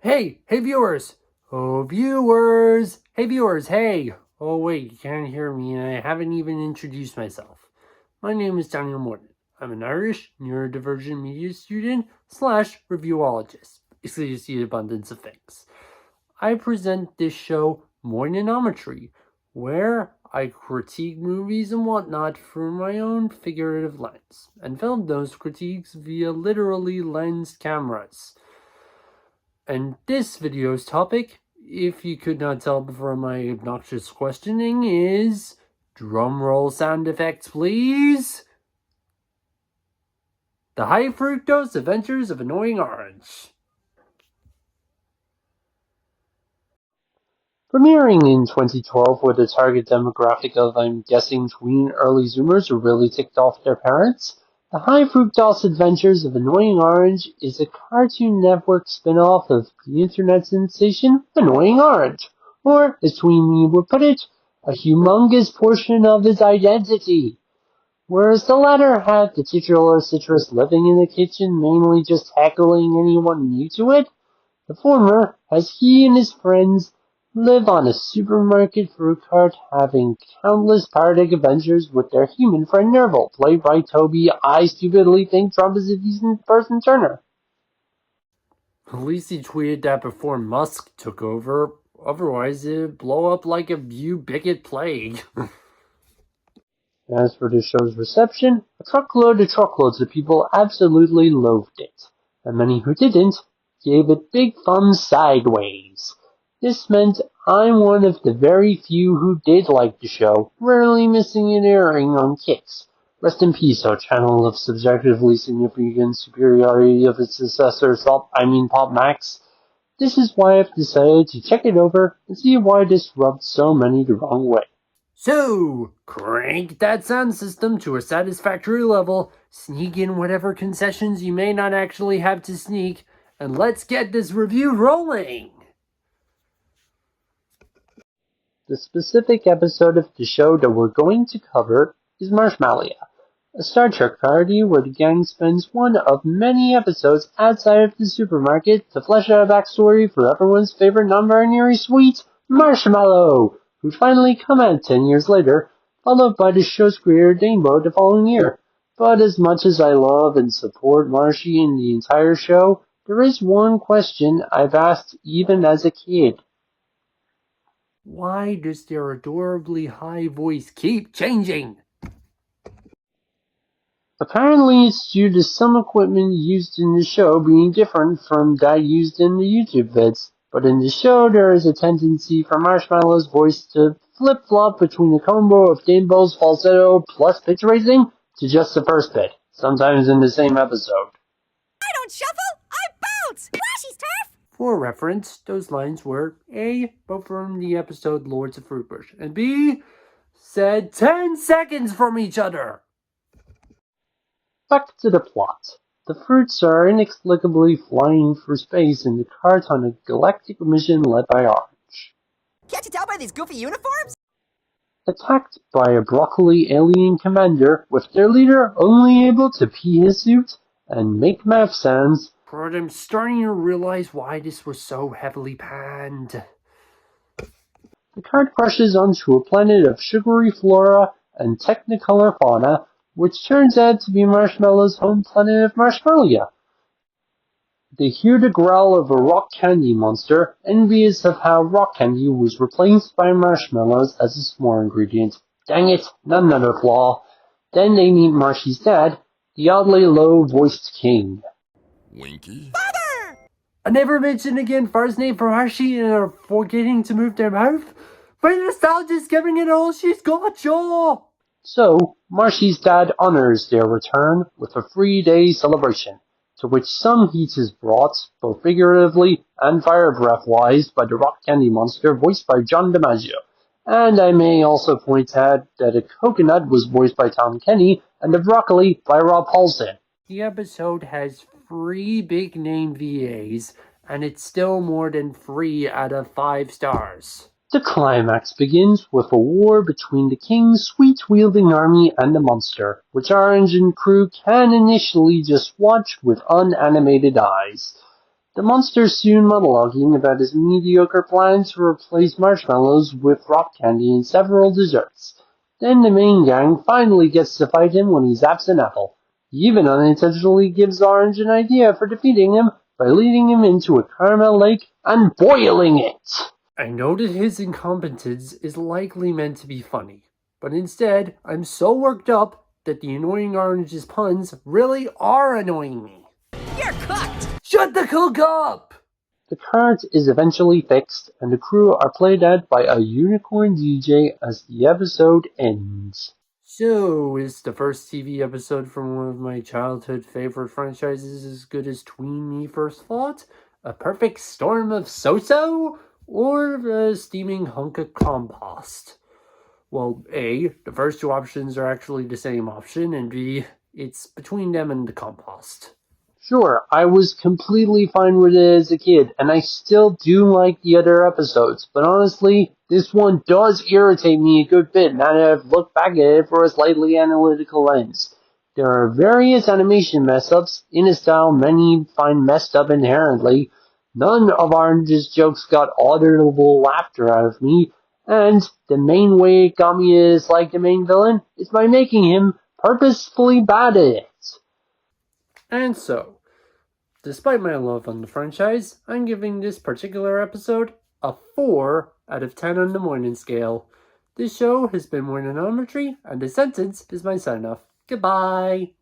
Hey viewers! Oh viewers! Hey viewers, hey! Oh wait, you can't hear me and I haven't even introduced myself. My name is Daniel Morton. I'm an Irish neurodivergent media student / reviewologist. Excuse the abundance of things. I present this show Moynanometry, where I critique movies and whatnot through my own figurative lens, and film those critiques via literally lensed cameras. And this video's topic, if you could not tell from my obnoxious questioning, is... drumroll sound effects, please! The High Fructose Adventures of Annoying Orange. Premiering in 2012 with a target demographic of, I'm guessing, tween early Zoomers who really ticked off their parents, The High Fructose Adventures of Annoying Orange is a Cartoon Network spin-off of the internet sensation Annoying Orange, or, as Tweenie would put it, a humongous portion of his identity. Whereas the latter had the titular citrus living in the kitchen, mainly just heckling anyone new to it, the former has he and his friends live on a supermarket fruit cart, having countless parodic adventures with their human friend Nerval, played by Toby. I stupidly think Trump is a decent person Turner. At least he tweeted that before Musk took over, otherwise it'd blow up like a ubiquitous plague. As for the show's reception, truckloads of people absolutely loathed it, and many who didn't gave it big thumbs sideways. This meant I'm one of the very few who did like the show, rarely missing an airing on Kicks. Rest in peace, our channel of subjectively significant superiority of its successor, Pop Max. This is why I've decided to check it over and see why this rubbed so many the wrong way. So, crank that sound system to a satisfactory level, sneak in whatever concessions you may not actually have to sneak, and let's get this review rolling! The specific episode of the show that we're going to cover is Marshmallow, a Star Trek parody where the gang spends one of many episodes outside of the supermarket to flesh out a backstory for everyone's favorite non-binary sweet, Marshmallow, who'd finally come out 10 years later, followed by the show's creator Danebo the following year. But as much as I love and support Marshy in the entire show, there is one question I've asked even as a kid. Why does their adorably high voice keep changing? Apparently it's due to some equipment used in the show being different from that used in the YouTube vids, but in the show there is a tendency for Marshmallow's voice to flip-flop between a combo of Danebo's falsetto plus pitch raising to just the first bit, sometimes in the same episode. I don't shuffle, I bounce! Flashy's turf! For reference, those lines were A, both from the episode Lords of Fruitbush, and B, said 10 seconds from each other. Back to the plot. The fruits are inexplicably flying through space in the cart on a galactic mission led by Orange. Can't you tell by these goofy uniforms? Attacked by a broccoli alien commander with their leader only able to pee his suit and make mouth sounds. But I'm starting to realize why this was so heavily panned. The cart crashes onto a planet of sugary flora and technicolor fauna, which turns out to be Marshmallow's home planet of Marshmallow. They hear the growl of a rock candy monster, envious of how rock candy was replaced by marshmallows as a s'more ingredient. Dang it, not another flaw. Then they meet Marshy's dad, the oddly low-voiced king. Winky? Father! I never mentioned again first name for Marshy and are forgetting to move their mouth. But nostalgia's giving it all she's got, y'all! So, Marshy's dad honors their return with a 3-day celebration, to which some heat is brought, both figuratively and fire breath-wise, by the rock candy monster voiced by John DiMaggio. And I may also point out that a coconut was voiced by Tom Kenny, and the broccoli by Rob Paulsen. The episode has 3 big-name VAs, and it's still more than 3 out of 5 stars. The climax begins with a war between the king's sweet-wielding army and the monster, which Orange and crew can initially just watch with unanimated eyes. The monster soon monologuing about his mediocre plan to replace marshmallows with rock candy and several desserts. Then the main gang finally gets to fight him when he zaps an apple. He even unintentionally gives Orange an idea for defeating him by leading him into a caramel lake and boiling it. I know that his incompetence is likely meant to be funny, but instead, I'm so worked up that the annoying Orange's puns really are annoying me. You're cooked! Shut the cook up! The cart is eventually fixed, and the crew are played out by a unicorn DJ as the episode ends. So, is the first TV episode from one of my childhood favorite franchises as good as Tween Me first thought? A perfect storm of so-so? Or a steaming hunk of compost? Well, A, the first two options are actually the same option, and B, it's between them and the compost. Sure, I was completely fine with it as a kid, and I still do like the other episodes, but honestly, this one does irritate me a good bit now that I've looked back at it for a slightly analytical lens. There are various animation mess-ups, in a style many find messed up inherently. None of Orange's jokes got audible laughter out of me, and the main way it got me to dislike the main villain is by making him purposefully bad at it. And so, despite my love on the franchise, I'm giving this particular episode a 4 out of 10 on the Moynan scale. This show has been Moynanometry, and this sentence is my sign-off. Goodbye!